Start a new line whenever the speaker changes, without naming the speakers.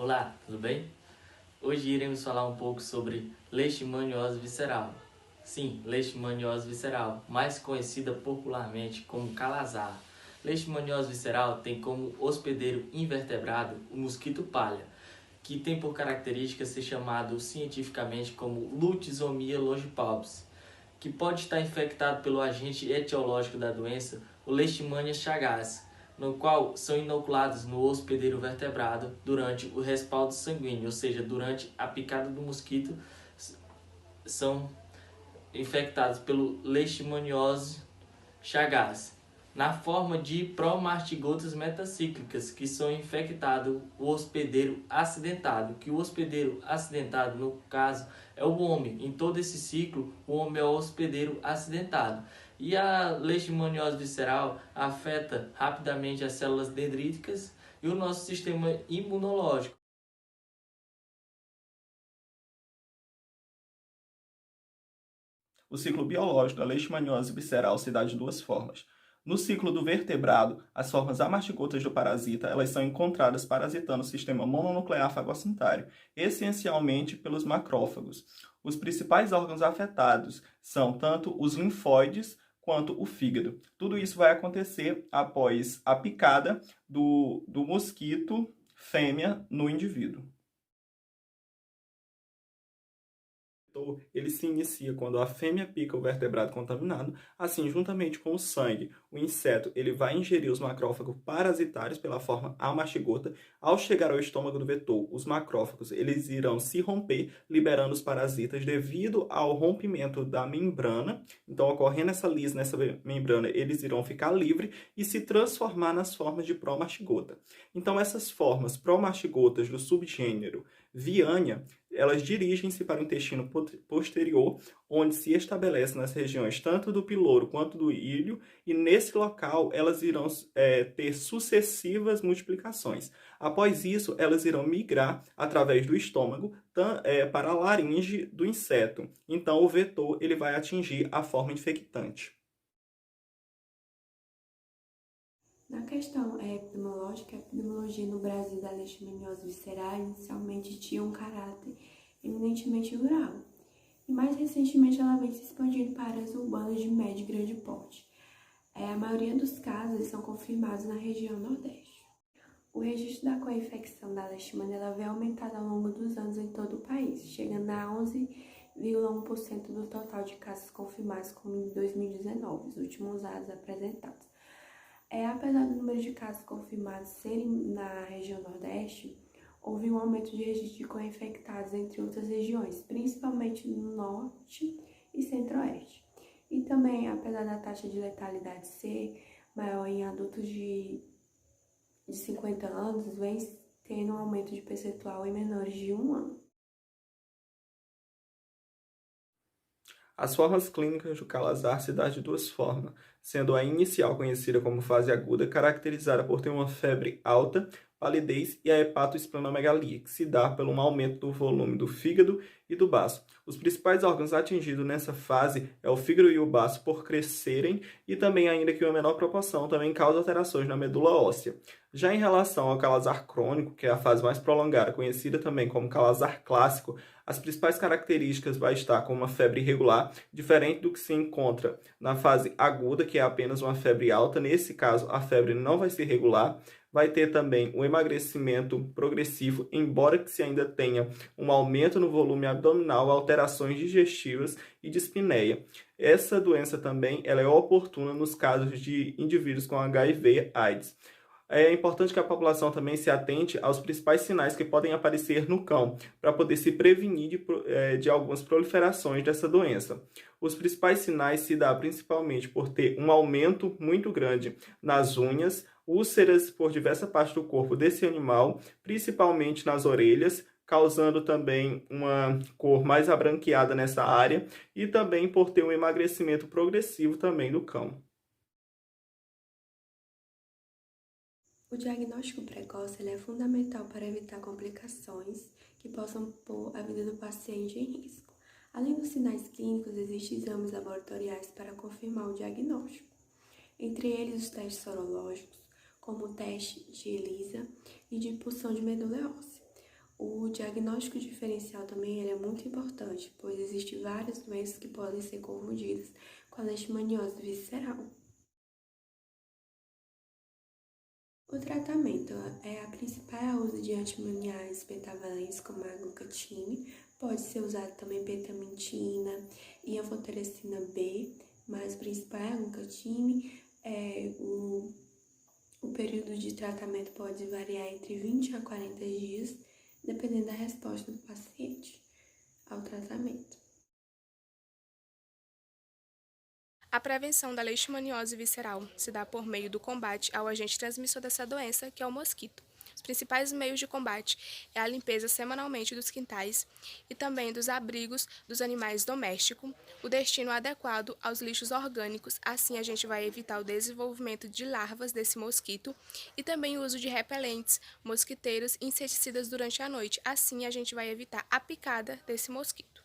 Olá, tudo bem? Hoje iremos falar um pouco sobre leishmaniose visceral. Sim, leishmaniose visceral, mais conhecida popularmente como calazar. Leishmaniose visceral tem como hospedeiro invertebrado o mosquito palha, que tem por característica ser chamado cientificamente como Lutisomia longipalpis, que pode estar infectado pelo agente etiológico da doença, o Leishmania chagas, no qual são inoculados no hospedeiro vertebrado durante o respaldo sanguíneo, ou seja, durante a picada do mosquito, são infectados pelo Leishmaniose chagas, na forma de promastigotas metacíclicas, que são infectados o hospedeiro acidentado, que o hospedeiro acidentado, no caso, é o homem. Em todo esse ciclo, o homem é o hospedeiro acidentado. E a leishmaniose visceral afeta rapidamente as células dendríticas e o nosso sistema imunológico.
O ciclo biológico da leishmaniose visceral se dá de duas formas. No ciclo do vertebrado, as formas amartigotas do parasita elas são encontradas parasitando o sistema mononuclear fagocintário, essencialmente pelos macrófagos. Os principais órgãos afetados são tanto os linfóides quanto o fígado. Tudo isso vai acontecer após a picada do mosquito fêmea no indivíduo. Ele se inicia quando a fêmea pica o vertebrado contaminado, assim, juntamente com o sangue, o inseto ele vai ingerir os macrófagos parasitários pela forma amastigota. Ao chegar ao estômago do vetor, os macrófagos eles irão se romper, liberando os parasitas devido ao rompimento da membrana. Então, ocorrendo essa lise nessa membrana, eles irão ficar livres e se transformar nas formas de promastigota. Então, essas formas promastigotas do subgênero Viania, elas dirigem-se para o intestino posterior, onde se estabelece nas regiões tanto do piloro quanto do íleo, e nesse local elas irão ter sucessivas multiplicações. Após isso, elas irão migrar através do estômago para a laringe do inseto. Então, o vetor ele vai atingir a forma infectante.
Na questão epidemiológica, a epidemiologia no Brasil da leishmaniose visceral inicialmente tinha um caráter eminentemente rural, e mais recentemente ela vem se expandindo para áreas urbanas de médio e grande porte. A maioria dos casos são confirmados na região Nordeste. O registro da co-infecção da leishmania vem aumentando ao longo dos anos em todo o país, chegando a 11,1% do total de casos confirmados, como em 2019, os últimos dados apresentados. Apesar do número de casos confirmados serem na região Nordeste, houve um aumento de registro de co-infectados entre outras regiões, principalmente no Norte e Centro-Oeste. E também, apesar da taxa de letalidade ser maior em adultos de 50 anos, vem tendo um aumento de percentual em menores de 1 ano.
As formas clínicas do calazar se dão de duas formas, sendo a inicial conhecida como fase aguda, caracterizada por ter uma febre alta, palidez, e a hepatoesplenomegalia, que se dá pelo aumento do volume do fígado e do baço. Os principais órgãos atingidos nessa fase é o fígado e o baço por crescerem, e também, ainda que em uma menor proporção, também causa alterações na medula óssea. Já em relação ao calazar crônico, que é a fase mais prolongada, conhecida também como calazar clássico, as principais características vai estar com uma febre irregular, diferente do que se encontra na fase aguda, que é apenas uma febre alta. Nesse caso, a febre não vai ser regular. Vai ter também um emagrecimento progressivo, embora que se ainda tenha um aumento no volume abdominal, alterações digestivas e dispneia. Essa doença também ela é oportuna nos casos de indivíduos com HIV/AIDS. É importante que a população também se atente aos principais sinais que podem aparecer no cão, para poder se prevenir de algumas proliferações dessa doença. Os principais sinais se dão principalmente por ter um aumento muito grande nas unhas, úlceras por diversas partes do corpo desse animal, principalmente nas orelhas, causando também uma cor mais abranqueada nessa área, e também por ter um emagrecimento progressivo também do cão.
O diagnóstico precoce é fundamental para evitar complicações que possam pôr a vida do paciente em risco. Além dos sinais clínicos, existem exames laboratoriais para confirmar o diagnóstico. Entre eles, os testes sorológicos, como o teste de ELISA e de punção de medula óssea. O diagnóstico diferencial também ele é muito importante, pois existem várias doenças que podem ser confundidas com a leishmaniose visceral. O tratamento a principal é o uso de antimoniais pentavalentes como a glutatine, pode ser usado também betamentina e anfotericina B, mas o principal é a glutatine. O período de tratamento pode variar entre 20 a 40 dias, dependendo da resposta do paciente ao tratamento.
A prevenção da leishmaniose visceral se dá por meio do combate ao agente transmissor dessa doença, que é o mosquito. Os principais meios de combate é a limpeza semanalmente dos quintais e também dos abrigos dos animais domésticos, o destino adequado aos lixos orgânicos, assim a gente vai evitar o desenvolvimento de larvas desse mosquito, e também o uso de repelentes, mosquiteiros e inseticidas durante a noite, assim a gente vai evitar a picada desse mosquito.